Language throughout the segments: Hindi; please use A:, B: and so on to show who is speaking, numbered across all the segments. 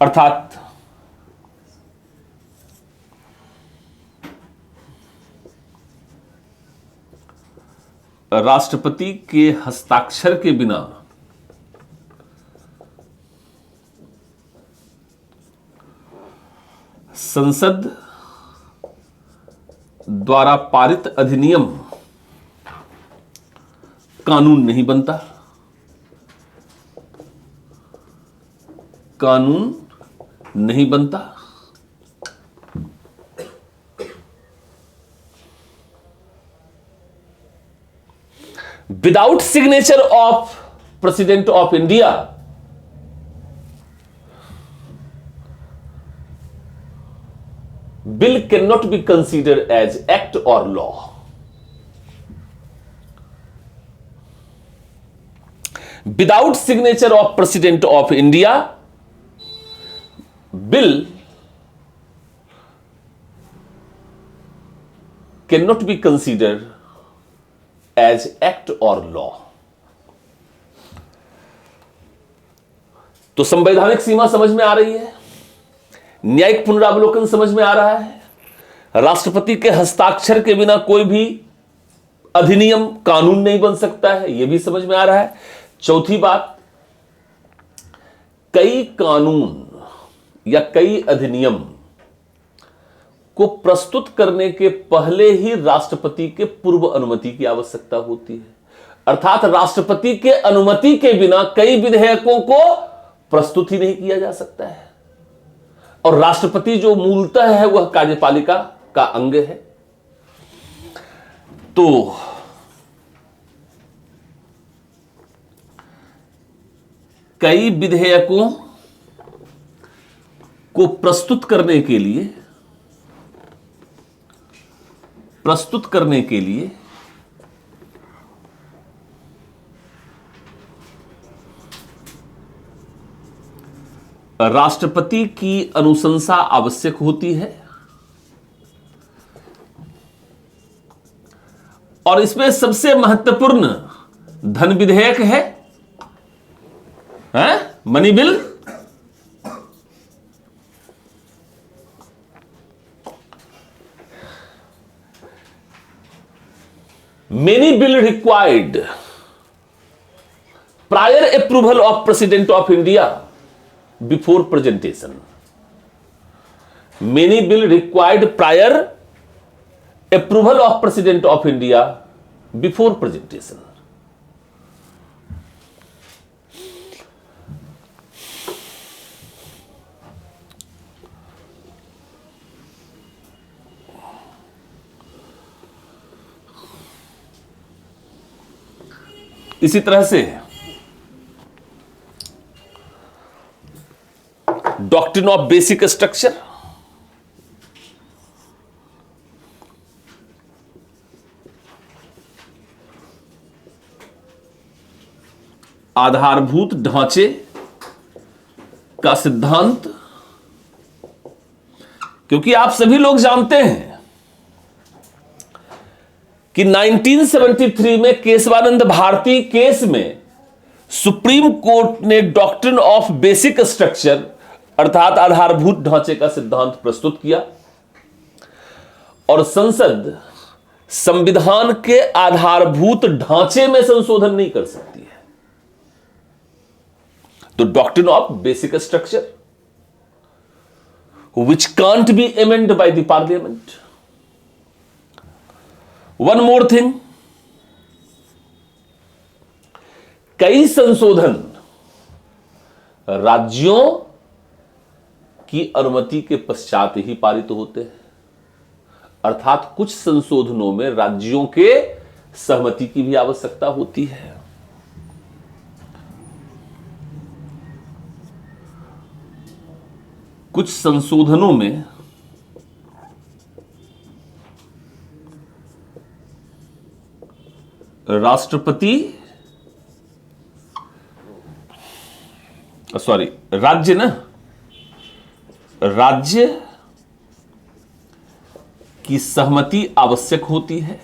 A: अर्थात राष्ट्रपति के हस्ताक्षर के बिना संसद द्वारा पारित अधिनियम कानून नहीं बनता, कानून नहीं बनता। Without signature of president of India bill cannot be considered as act or law. Without signature of President of India, bill cannot be considered as act or law. तो संवैधानिक सीमा समझ में आ रही है, न्यायिक पुनरावलोकन समझ में आ रहा है, राष्ट्रपति के हस्ताक्षर के बिना कोई भी अधिनियम कानून नहीं बन सकता है, यह भी समझ में आ रहा है। चौथी बात, कई कानून या कई अधिनियम को प्रस्तुत करने के पहले ही राष्ट्रपति के पूर्व अनुमति की आवश्यकता होती है। अर्थात राष्ट्रपति के अनुमति के बिना कई विधेयकों को प्रस्तुत ही नहीं किया जा सकता है। और राष्ट्रपति जो मूलतः है वह कार्यपालिका का अंग है। तो कई विधेयकों को प्रस्तुत करने के लिए राष्ट्रपति की अनुशंसा आवश्यक होती है। और इसमें सबसे महत्वपूर्ण धन विधेयक है, money bill. Many bill required prior approval of president of India before presentation. Many bill required prior approval of President of India before presentation. इसी तरह से डॉक्ट्रिन ऑफ बेसिक स्ट्रक्चर, आधारभूत ढांचे का सिद्धांत, क्योंकि आप सभी लोग जानते हैं कि 1973 में केशवानंद भारती केस में सुप्रीम कोर्ट ने डॉक्ट्रिन ऑफ बेसिक स्ट्रक्चर अर्थात आधारभूत ढांचे का सिद्धांत प्रस्तुत किया और संसद संविधान के आधारभूत ढांचे में संशोधन नहीं कर सकती है। तो doctrine of basic structure which can't be amend by the parliament. One more thing, कई संशोधन राज्यों की अनुमति के पश्चात ही पारित होते हैं। अर्थात कुछ संशोधनों में राज्यों के सहमति की भी आवश्यकता होती है। कुछ संशोधनों में राष्ट्रपति राज्य की सहमति आवश्यक होती है।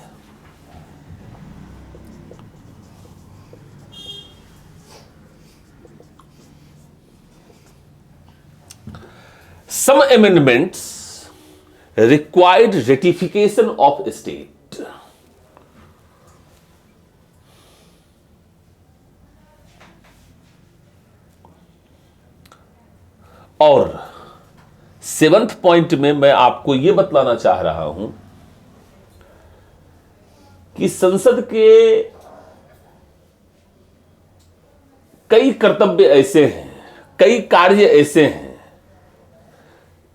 A: Some amendments required ratification of state. और 7th पॉइंट में मैं आपको यह बतलाना चाह रहा हूं कि संसद के कई कर्तव्य ऐसे हैं, कई कार्य ऐसे हैं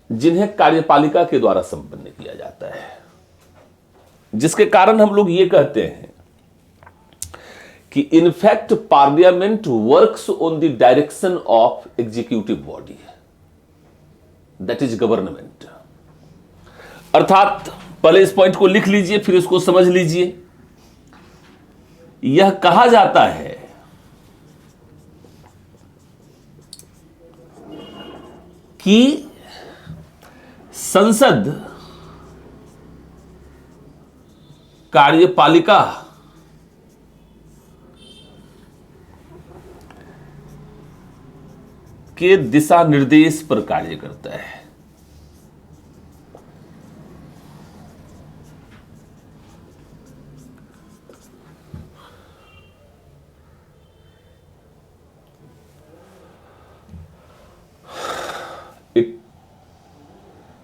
A: जिन्हें कार्यपालिका के द्वारा संपन्न किया जाता है, जिसके कारण हम लोग ये कहते हैं कि in fact parliament works on the direction of executive body, that is government. अर्थात पहले इस पॉइंट को लिख लीजिए, फिर इसको समझ लीजिए। यह कहा जाता है कि संसद कार्यपालिका के दिशा निर्देश पर कार्य करता है।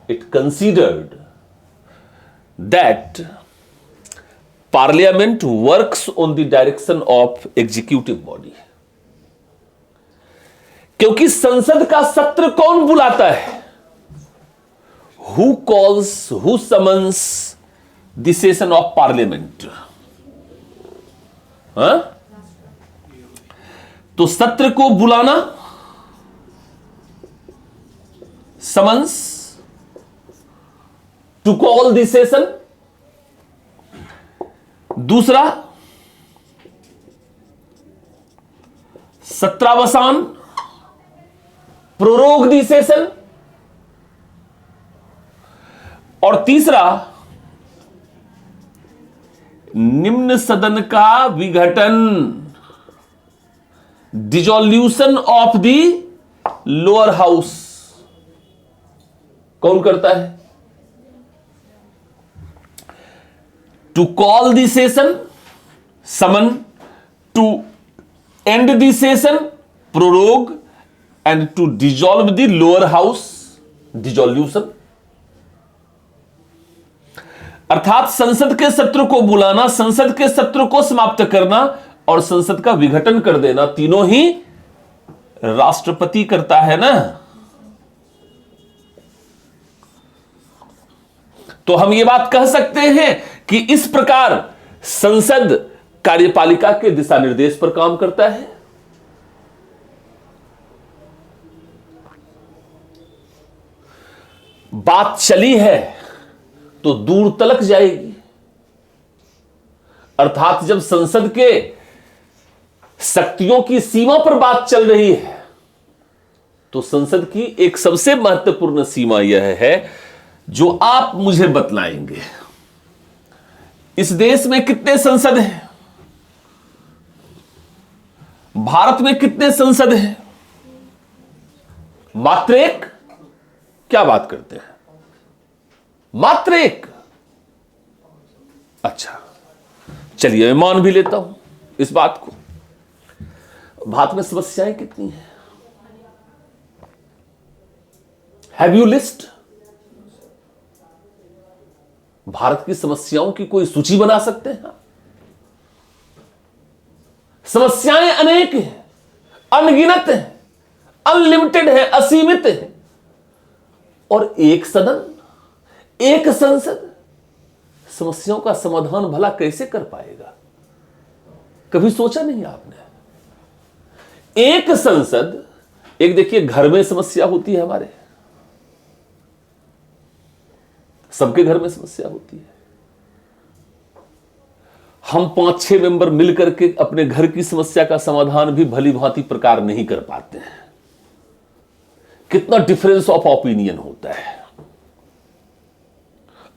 A: It considered that Parliament works on the direction of executive body। क्योंकि संसद का सत्र कौन बुलाता है? Who calls, who summons the session of Parliament? हाँ? तो सत्र को बुलाना, summons, to call the session. दूसरा, सत्रावसान, प्रोरोग द सेशन। और तीसरा, निम्न सदन का विघटन, dissolution of the lower house कौन करता है? To call the session, summon, to end the session, prorogue, and to dissolve the lower house, dissolution। अर्थात संसद के सत्र को बुलाना, संसद के सत्र को समाप्त करना और संसद का विघटन कर देना, तीनों ही राष्ट्रपति करता है ना। तो हम ये बात कह सकते हैं कि इस प्रकार संसद कार्यपालिका के दिशा निर्देश पर काम करता है। बात चली है तो दूर तलक जाएगी। अर्थात जब संसद के शक्तियों की सीमा पर बात चल रही है तो संसद की एक सबसे महत्वपूर्ण सीमा यह है जो आप मुझे बतलाएंगे। इस देश में कितने संसद हैं? भारत में कितने संसद हैं? मात्र एक? क्या बात करते हैं? मात्र एक? अच्छा, चलिए मैं मान भी लेता हूं इस बात को। भारत में समस्याएं कितनी हैं? Have you list? भारत की समस्याओं की कोई सूची बना सकते हैं? समस्याएं अनेक हैं, अनगिनत हैं, अनलिमिटेड है, असीमित है। और एक सदन, एक संसद समस्याओं का समाधान भला कैसे कर पाएगा? कभी सोचा नहीं आपने? एक संसद, एक देखिए घर में समस्या होती है, हमारे सबके घर में समस्या होती है। हम 5-6 मेंबर मिलकर के अपने घर की समस्या का समाधान भी भली भांति प्रकार नहीं कर पाते हैं। कितना डिफरेंस ऑफ ओपिनियन होता है।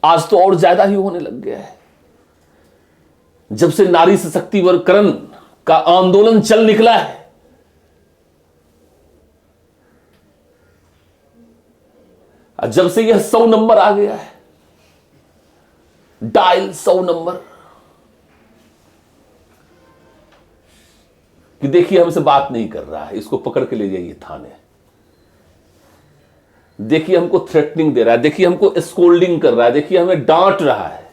A: आज तो और ज्यादा ही होने लग गया है। जब से नारी सशक्तिकरण का आंदोलन चल निकला है, जब से यह 100 नंबर आ गया है, डायल 100 नंबर, कि देखिए हमसे बात नहीं कर रहा है, इसको पकड़ के ले जाइए थाने, देखिए हमको थ्रेटनिंग दे रहा है, देखिए हमको स्कोल्डिंग कर रहा है, देखिए हमें डांट रहा है।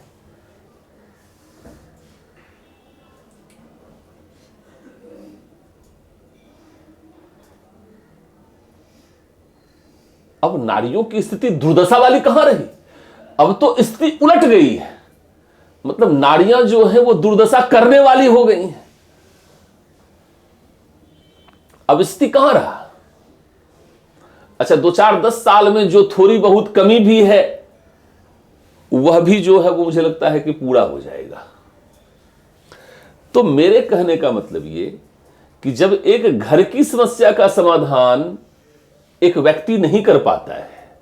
A: अब नारियों की स्थिति दुर्दशा वाली कहां रही, अब तो स्थिति उलट गई है। मतलब नारियां जो है वो दुर्दशा करने वाली हो गई हैं। अब स्थिति कहां रहा। अच्छा, 2-4-10 साल में जो थोड़ी बहुत कमी भी है वह भी जो है वो मुझे लगता है कि पूरा हो जाएगा। तो मेरे कहने का मतलब ये कि जब एक घर की समस्या का समाधान एक व्यक्ति नहीं कर पाता है,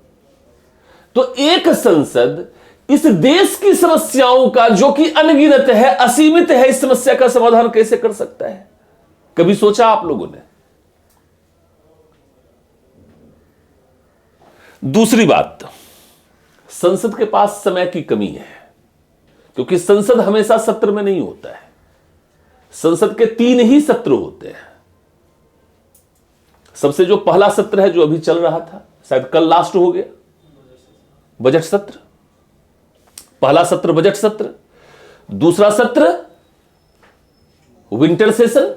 A: तो एक संसद इस देश की समस्याओं का, जो कि अनगिनत है, असीमित है, इस समस्या का समाधान कैसे कर सकता है? कभी सोचा आप लोगों ने? दूसरी बात, संसद के पास समय की कमी है, क्योंकि संसद हमेशा सत्र में नहीं होता है। संसद के 3 ही सत्र होते हैं। सबसे जो पहला सत्र है, जो अभी चल रहा था, शायद कल लास्ट हो गया, बजट सत्र। पहला सत्र बजट सत्र, दूसरा सत्र विंटर सेशन,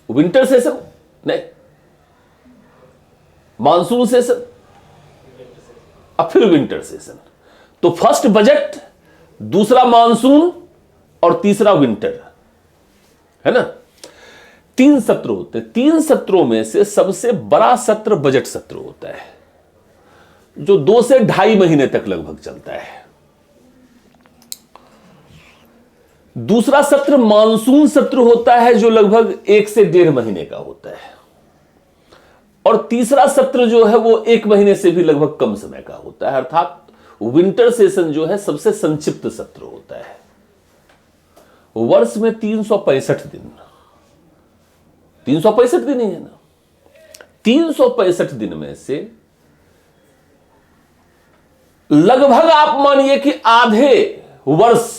A: विंटर सेशन नहीं, मानसून सेशन, अब फिर विंटर सेशन। तो फर्स्ट बजट, दूसरा मानसून और तीसरा विंटर, है ना। 3 सत्र होते हैं। 3 सत्रों में से सबसे बड़ा सत्र बजट सत्र होता है, जो 2 से 2.5 महीने तक लगभग चलता है। दूसरा सत्र मानसून सत्र होता है, जो लगभग 1 से 1.5 महीने का होता है। और तीसरा सत्र जो है वो 1 महीने से भी लगभग कम समय का होता है। अर्थात विंटर सेशन जो है सबसे संक्षिप्त सत्र होता है। वर्ष में 365 दिन, 365 दिन ही है ना। 365 दिन में से लगभग आप मानिए कि आधे वर्ष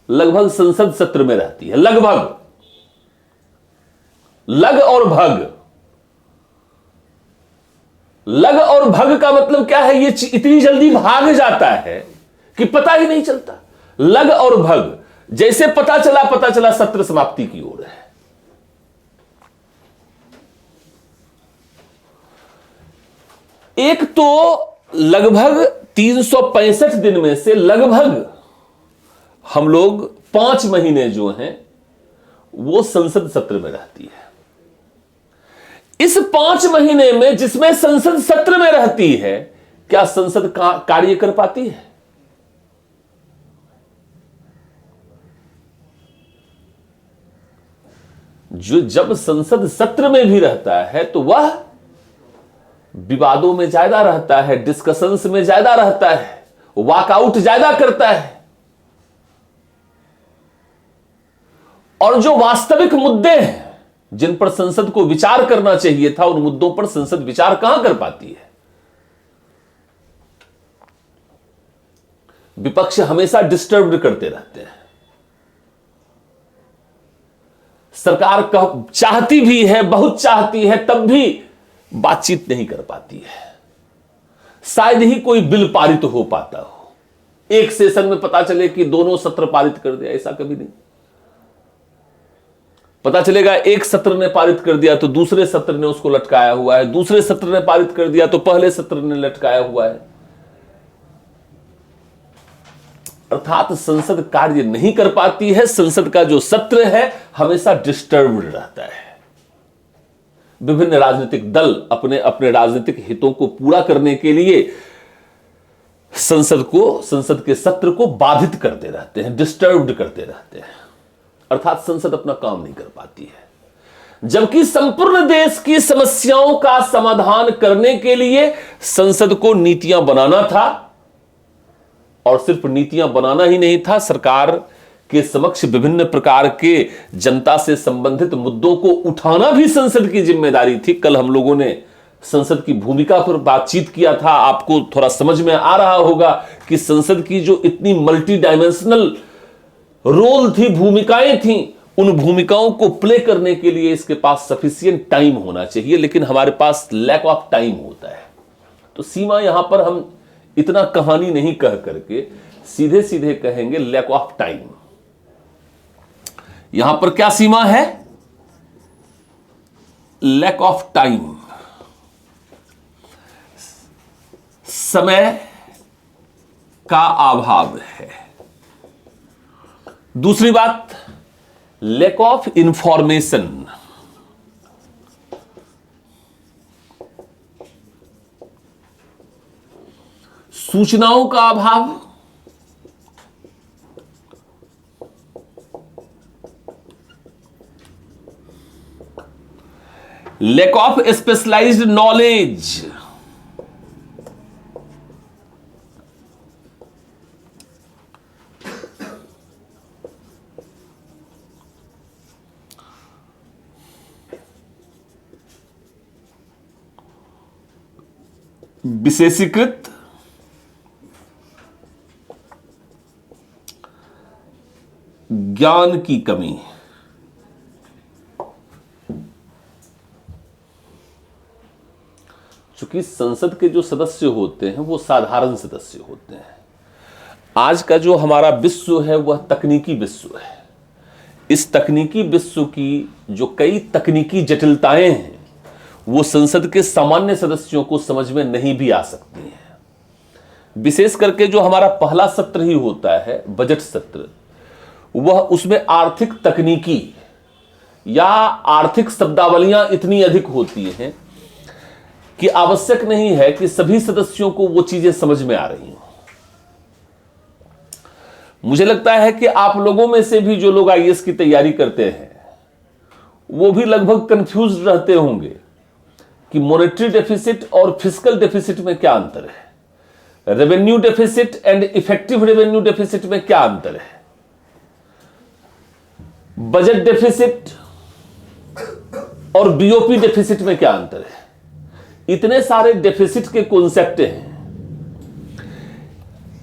A: लगभग संसद सत्र में रहती है। लगभग, लग और भग, लग और भग का मतलब क्या है? ये इतनी जल्दी भाग जाता है कि पता ही नहीं चलता। लग और भग, जैसे पता चला सत्र समाप्ति की ओर है। एक तो लगभग 365 दिन में से लगभग हम लोग 5 महीने जो हैं वो संसद सत्र में रहती है। इस 5 महीने में जिसमें संसद सत्र में रहती है, क्या संसद कार्य कर पाती है? जो जब संसद सत्र में भी रहता है तो वह विवादों में ज्यादा रहता है, डिस्कशंस में ज्यादा रहता है, वॉकआउट ज्यादा करता है। और जो वास्तविक मुद्दे हैं जिन पर संसद को विचार करना चाहिए था, उन मुद्दों पर संसद विचार कहां कर पाती है। विपक्ष हमेशा डिस्टर्ब करते रहते हैं। सरकार चाहती भी है, बहुत चाहती है, तब भी बातचीत नहीं कर पाती है। शायद ही कोई बिल पारित हो पाता हो। एक सेशन में पता चले कि दोनों सत्र पारित कर दिया, ऐसा कभी नहीं। पता चलेगा एक सत्र ने पारित कर दिया तो दूसरे सत्र ने उसको लटकाया हुआ है, दूसरे सत्र ने पारित कर दिया तो पहले सत्र ने लटकाया हुआ है। अर्थात संसद कार्य नहीं कर पाती है। संसद का जो सत्र है हमेशा डिस्टर्ब्ड रहता है। विभिन्न राजनीतिक दल अपने अपने राजनीतिक हितों को पूरा करने के लिए संसद के सत्र को बाधित करते रहते हैं, डिस्टर्ब्ड करते रहते हैं। अर्थात संसद अपना काम नहीं कर पाती है। जबकि संपूर्ण देश की समस्याओं का समाधान करने के लिए संसद को नीतियां बनाना था, और सिर्फ नीतियां बनाना ही नहीं था, सरकार के समक्ष विभिन्न प्रकार के जनता से संबंधित मुद्दों को उठाना भी संसद की जिम्मेदारी थी। कल हम लोगों ने संसद की भूमिका पर बातचीत किया था। आपको थोड़ा समझ में आ रहा होगा कि संसद की जो इतनी मल्टी डायमेंशनल रोल थी, भूमिकाएं थी, उन भूमिकाओं को प्ले करने के लिए इसके पास सफिशिएंट टाइम होना चाहिए, लेकिन हमारे पास लैक ऑफ टाइम होता है। तो सीमा यहां पर हम इतना कहानी नहीं कह करके सीधे सीधे कहेंगे लैक ऑफ टाइम। यहां पर क्या सीमा है? लैक ऑफ टाइम, समय का अभाव है। दूसरी बात, लैक ऑफ इंफॉर्मेशन, सूचनाओं का अभाव, लैक ऑफ स्पेशलाइज्ड नॉलेज, विशेषीकृत ज्ञान की कमी। चूंकि संसद के जो सदस्य होते हैं वो साधारण सदस्य होते हैं। आज का जो हमारा विश्व है वह तकनीकी विश्व है। इस तकनीकी विश्व की जो कई तकनीकी जटिलताएं हैं वो संसद के सामान्य सदस्यों को समझ में नहीं भी आ सकती हैं। विशेष करके जो हमारा पहला सत्र ही होता है बजट सत्र, वह उसमें आर्थिक तकनीकी या आर्थिक शब्दावलियां इतनी अधिक होती हैं कि आवश्यक नहीं है कि सभी सदस्यों को वो चीजें समझ में आ रही हों। मुझे लगता है कि आप लोगों में से भी जो लोग आईएएस की तैयारी करते हैं वो भी लगभग कंफ्यूज रहते होंगे कि मॉनेटरी डेफिसिट और फिस्कल डेफिसिट में क्या अंतर है, revenue deficit and effective revenue deficit में क्या अंतर है, बजट डेफिसिट और बीओपी डेफिसिट में क्या अंतर है। इतने सारे डेफिसिट के कॉन्सेप्ट हैं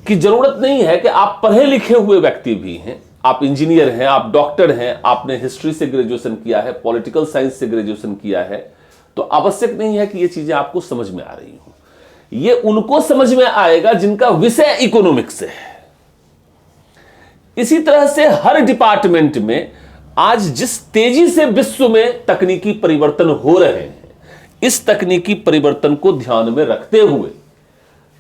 A: कि जरूरत नहीं है कि आप पढ़े लिखे हुए व्यक्ति भी हैं, आप इंजीनियर हैं, आप डॉक्टर हैं, आपने हिस्ट्री से ग्रेजुएशन किया है, पॉलिटिकल साइंस से ग्रेजुएशन किया है, तो आवश्यक नहीं है कि ये चीजें आपको समझ में आ रही हो। ये उनको समझ में आएगा जिनका विषय इकोनॉमिक्स है। इसी तरह से हर डिपार्टमेंट में आज जिस तेजी से विश्व में तकनीकी परिवर्तन हो रहे हैं, इस तकनीकी परिवर्तन को ध्यान में रखते हुए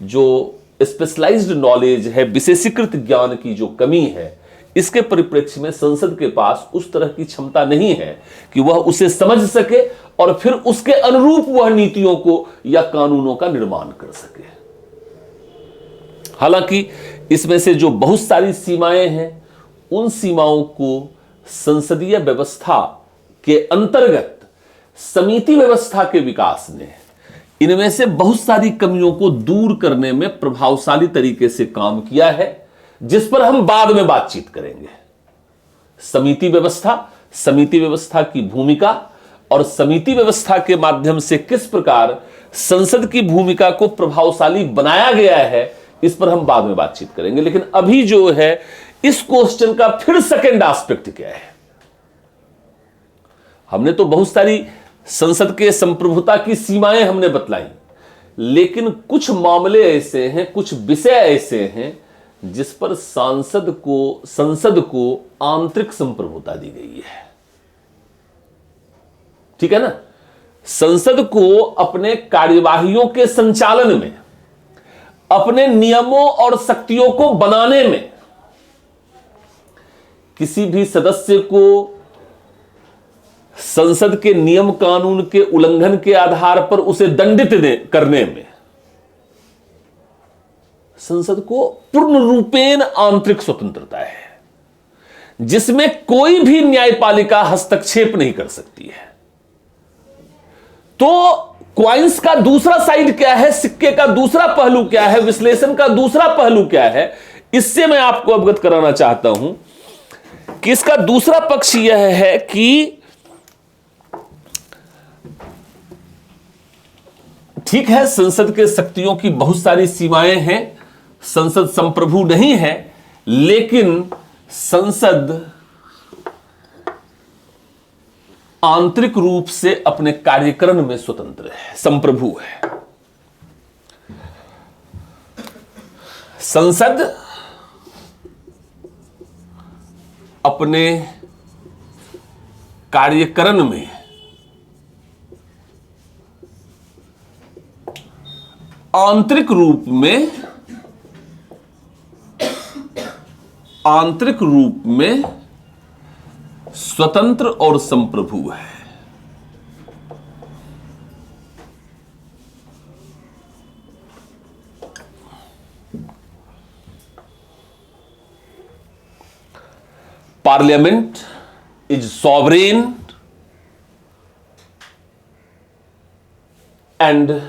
A: जो स्पेशलाइज्ड नॉलेज है, विशेषीकृत ज्ञान की जो कमी है, इसके परिप्रेक्ष्य में संसद के पास उस तरह की क्षमता नहीं है कि वह उसे समझ सके और फिर उसके अनुरूप वह नीतियों को या कानूनों का निर्माण कर सके। हालांकि इसमें से जो बहुत सारी सीमाएं हैं, उन सीमाओं को संसदीय व्यवस्था के अंतर्गत समिति व्यवस्था के विकास ने इनमें से बहुत सारी कमियों को दूर करने में प्रभावशाली तरीके से काम किया है, जिस पर हम बाद में बातचीत करेंगे। समिति व्यवस्था की भूमिका और समिति व्यवस्था के माध्यम से किस प्रकार संसद की भूमिका को प्रभावशाली बनाया गया है, इस पर हम बाद में बातचीत करेंगे। लेकिन अभी जो है इस क्वेश्चन का फिर सेकंड एस्पेक्ट क्या है। हमने तो बहुत सारी संसद के संप्रभुता की सीमाएं हमने बतलाई, लेकिन कुछ मामले ऐसे हैं, कुछ विषय ऐसे हैं जिस पर संसद को आंतरिक संप्रभुता दी गई है। ठीक है ना। संसद को अपने कार्यवाहियों के संचालन में, अपने नियमों और शक्तियों को बनाने में किसी भी सदस्य को संसद के नियम कानून के उल्लंघन के आधार पर उसे दंडित करने में संसद को पूर्ण रूपेण आंतरिक स्वतंत्रता है, जिसमें कोई भी न्यायपालिका हस्तक्षेप नहीं कर सकती है। तो क्वाइंस का दूसरा साइड क्या है, सिक्के का दूसरा पहलू क्या है, विश्लेषण का दूसरा पहलू क्या है, इससे मैं आपको अवगत कराना चाहता हूं कि इसका दूसरा पक्ष यह है कि ठीक है, संसद के शक्तियों की बहुत सारी सीमाएं हैं, संसद संप्रभु नहीं है, लेकिन संसद आंतरिक रूप से अपने कार्यकरण में स्वतंत्र है, संप्रभु है। संसद अपने कार्यकरण में आंतरिक रूप में स्वतंत्र और संप्रभु है। Parliament is sovereign and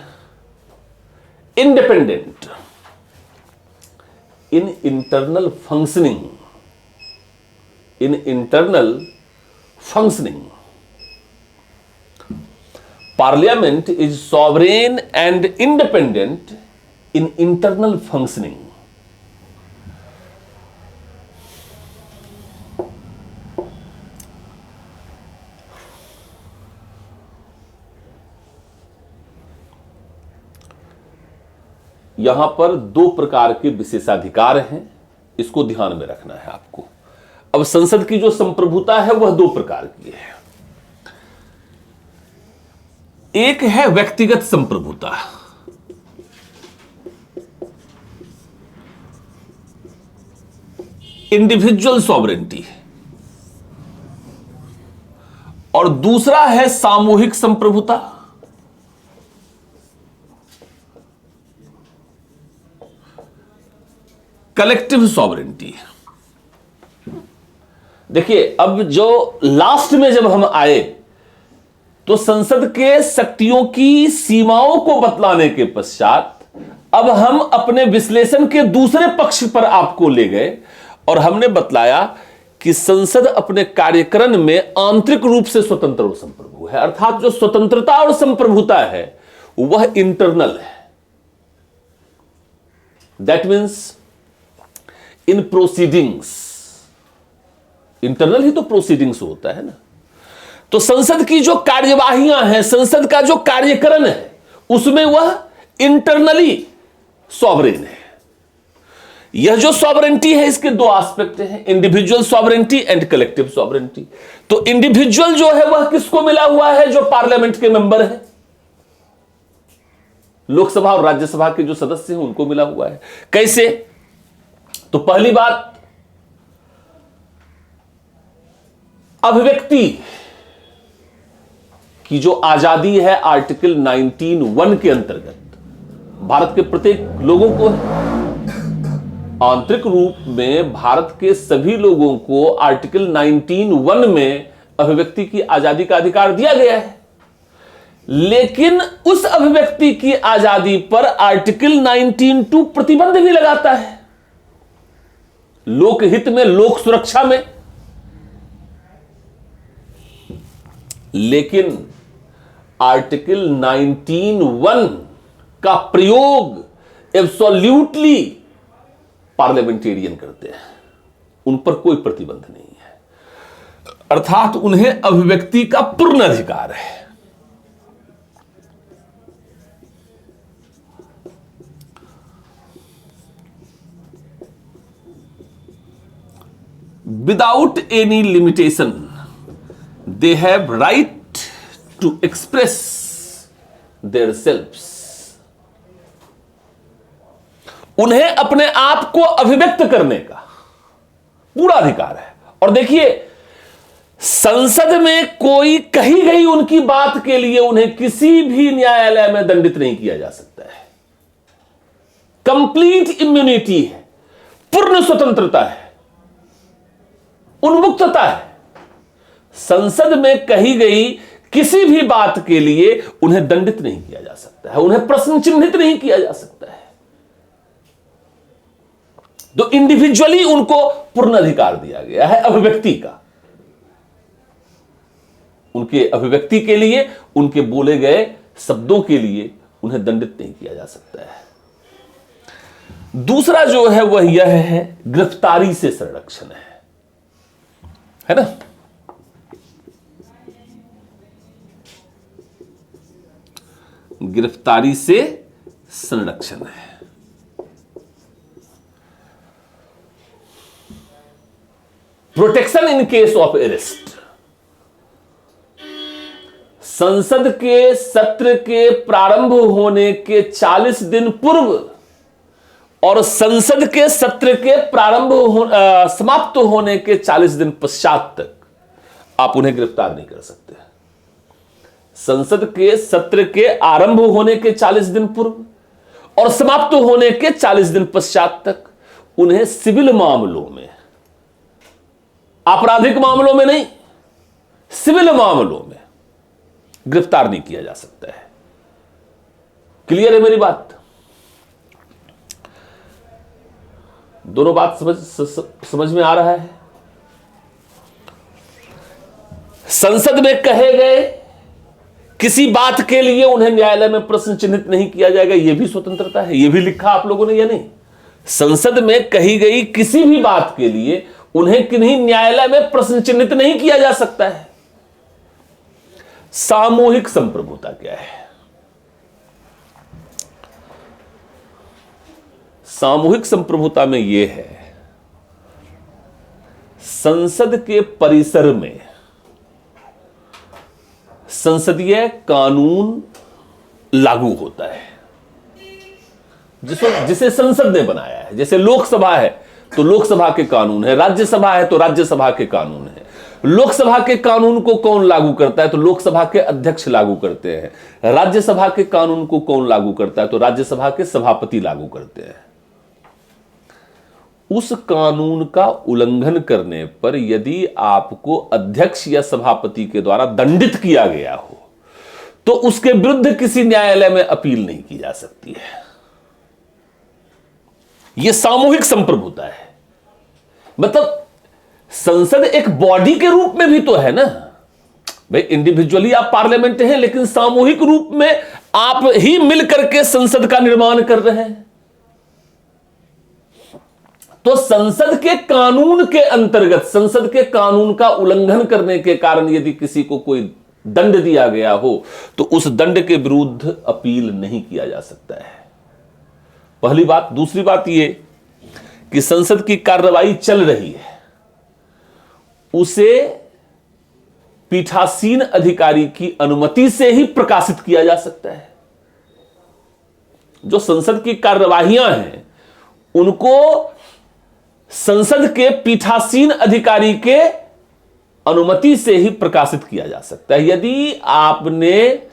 A: independent in internal functioning. Parliament is sovereign and independent in internal functioning. यहां पर दो प्रकार के विशेषाधिकार हैं, इसको ध्यान में रखना है आपको। अब संसद की जो संप्रभुता है वह दो प्रकार की है। एक है व्यक्तिगत संप्रभुता, इंडिविजुअल सॉवरेंटी, और दूसरा है सामूहिक संप्रभुता, कलेक्टिव सॉवरेंटी। देखिए, अब जो लास्ट में जब हम आए तो संसद के शक्तियों की सीमाओं को बतलाने के पश्चात अब हम अपने विश्लेषण के दूसरे पक्ष पर आपको ले गए और हमने बतलाया कि संसद अपने कार्यकरण में आंतरिक रूप से स्वतंत्र और संप्रभु है, अर्थात जो स्वतंत्रता और संप्रभुता है वह इंटरनल है। That means in proceedings, internal ही तो प्रोसीडिंग्स होता है ना। तो संसद की जो कार्यवाहियां हैं, संसद का जो कार्यकरण है, उसमें वह इंटरनली सॉवरेन है। यह जो सॉवरेंटी है इसके दो एस्पेक्ट हैं, individual sovereignty and collective sovereignty. तो इंडिविजुअल जो है वह किसको मिला हुआ है? जो पार्लियामेंट के मेंबर हैं, लोकसभा और राज्यसभा के जो सदस्य हैं उनको मिला हुआ है। कैसे? तो पहली बात, अभिव्यक्ति की जो आजादी है आर्टिकल 19(1) के अंतर्गत भारत के प्रत्येक लोगों को है। आंतरिक रूप में भारत के सभी लोगों को आर्टिकल 19(1) में अभिव्यक्ति की आजादी का अधिकार दिया गया है, लेकिन उस अभिव्यक्ति की आजादी पर आर्टिकल 19(2) प्रतिबंध भी लगाता है, लोकहित में, लोक सुरक्षा में। लेकिन आर्टिकल 19(1) का प्रयोग एब्सोल्यूटली पार्लियामेंटेरियन करते हैं, उन पर कोई प्रतिबंध नहीं है, अर्थात उन्हें अभिव्यक्ति का पूर्ण अधिकार है। Without any limitation, they have right to express their selves. उन्हें अपने आप को अभिव्यक्त करने का पूरा अधिकार है। और देखिए, संसद में कोई कही गई उनकी बात के लिए उन्हें किसी भी न्यायालय में दंडित नहीं किया जा सकता है। कंप्लीट इम्यूनिटी है, पूर्ण स्वतंत्रता है, उन्मुक्तता है। संसद में कही गई किसी भी बात के लिए उन्हें दंडित नहीं किया जा सकता है, उन्हें प्रश्न चिन्हित नहीं किया जा सकता है। तो इंडिविजुअली उनको पूर्ण अधिकार दिया गया है अभिव्यक्ति का। उनके अभिव्यक्ति के लिए, उनके बोले गए शब्दों के लिए उन्हें दंडित नहीं किया जा सकता है। दूसरा जो है वह यह है गिरफ्तारी से संरक्षण है ना। गिरफ्तारी से संरक्षण है। Protection in case of arrest. संसद के सत्र के प्रारंभ होने के 40 दिन पूर्व और संसद के सत्र के समाप्त होने के 40 दिन पश्चात तक आप उन्हें गिरफ्तार नहीं कर सकते। संसद के सत्र के आरंभ होने के 40 दिन पूर्व और समाप्त होने के 40 दिन पश्चात तक उन्हें सिविल मामलों में, आपराधिक मामलों में नहीं, सिविल मामलों में गिरफ्तार नहीं किया जा सकता है। क्लियर है मेरी बात? दोनों बात समझ में आ रहा है? संसद में कहे गए किसी बात के लिए उन्हें न्यायालय में प्रश्न चिन्हित नहीं किया जाएगा, यह भी स्वतंत्रता है। यह भी लिखा आप लोगों ने या नहीं? संसद में कही गई किसी भी बात के लिए उन्हें किन्हीं न्यायालय में प्रश्न चिन्हित नहीं किया जा सकता है। सामूहिक संप्रभुता क्या है? सामूहिक संप्रभुता में यह है, संसद के परिसर में संसदीय कानून लागू होता है जिसे संसद ने बनाया है। जैसे लोकसभा है तो लोकसभा के कानून है, राज्यसभा है तो राज्यसभा के कानून है। लोकसभा के कानून को कौन लागू करता है? तो लोकसभा के अध्यक्ष लागू करते हैं। राज्यसभा के कानून को कौन लागू करता है? तो राज्यसभा के सभापति लागू करते हैं। उस कानून का उल्लंघन करने पर यदि आपको अध्यक्ष या सभापति के द्वारा दंडित किया गया हो तो उसके विरुद्ध किसी न्यायालय में अपील नहीं की जा सकती है। यह सामूहिक संप्रभुता है। मतलब संसद एक बॉडी के रूप में भी तो है ना भाई। इंडिविजुअली आप पार्लियामेंट हैं, लेकिन सामूहिक रूप में आप ही मिलकर के संसद का निर्माण कर रहे हैं। तो संसद के कानून के अंतर्गत, संसद के कानून का उल्लंघन करने के कारण यदि किसी को कोई दंड दिया गया हो तो उस दंड के विरुद्ध अपील नहीं किया जा सकता है। पहली बात। दूसरी बात यह कि संसद की कार्रवाई चल रही है, उसे पीठासीन अधिकारी की अनुमति से ही प्रकाशित किया जा सकता है। जो संसद की कार्यवाहियां हैं उनको संसद के पीठासीन अधिकारी के अनुमति से ही प्रकाशित किया जा सकता है। यदि आपने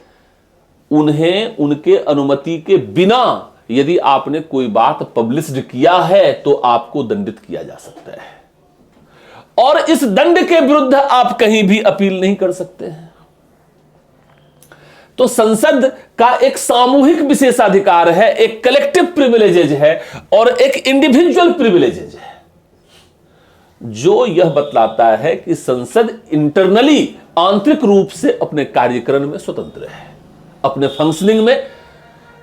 A: उन्हें उनके अनुमति के बिना यदि आपने कोई बात पब्लिश्ड किया है तो आपको दंडित किया जा सकता है और इस दंड के विरुद्ध आप कहीं भी अपील नहीं कर सकते हैं। तो संसद का एक सामूहिक विशेषाधिकार है, एक कलेक्टिव प्रिविलेजेज है और एक इंडिविजुअल प्रिविलेजेज है, जो यह बतलाता है कि संसद इंटरनली, आंतरिक रूप से अपने कार्यक्रम में स्वतंत्र है। अपने फंक्शनिंग में,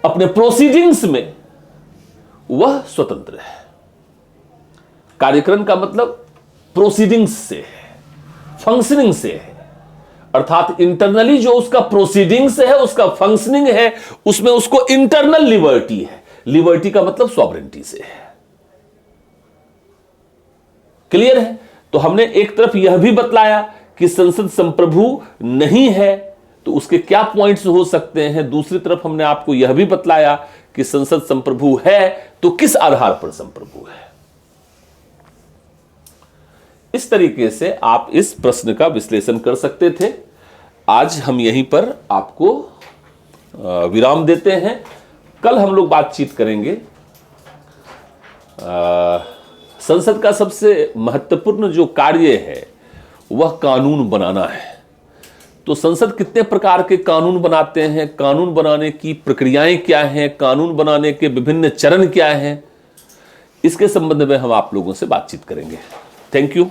A: अपने प्रोसीडिंग्स में वह स्वतंत्र है। कार्यक्रम का मतलब प्रोसीडिंग्स से है, फंक्शनिंग से है। अर्थात इंटरनली जो उसका प्रोसीडिंग्स है, उसका फंक्शनिंग है, उसमें उसको इंटरनल लिबर्टी है। लिबर्टी का मतलब सॉवरेंटी से है। क्लियर है? तो हमने एक तरफ यह भी बतलाया कि संसद संप्रभु नहीं है तो उसके क्या पॉइंट्स हो सकते हैं। दूसरी तरफ हमने आपको यह भी बतलाया कि संसद संप्रभु है तो किस आधार पर संप्रभु है। इस तरीके से आप इस प्रश्न का विश्लेषण कर सकते थे। आज हम यहीं पर आपको विराम देते हैं। कल हम लोग बातचीत करेंगे। संसद का सबसे महत्वपूर्ण जो कार्य है वह कानून बनाना है। तो संसद कितने प्रकार के कानून बनाते हैं, कानून बनाने की प्रक्रियाएं क्या हैं, कानून बनाने के विभिन्न चरण क्या हैं, इसके संबंध में हम आप लोगों से बातचीत करेंगे। Thank you.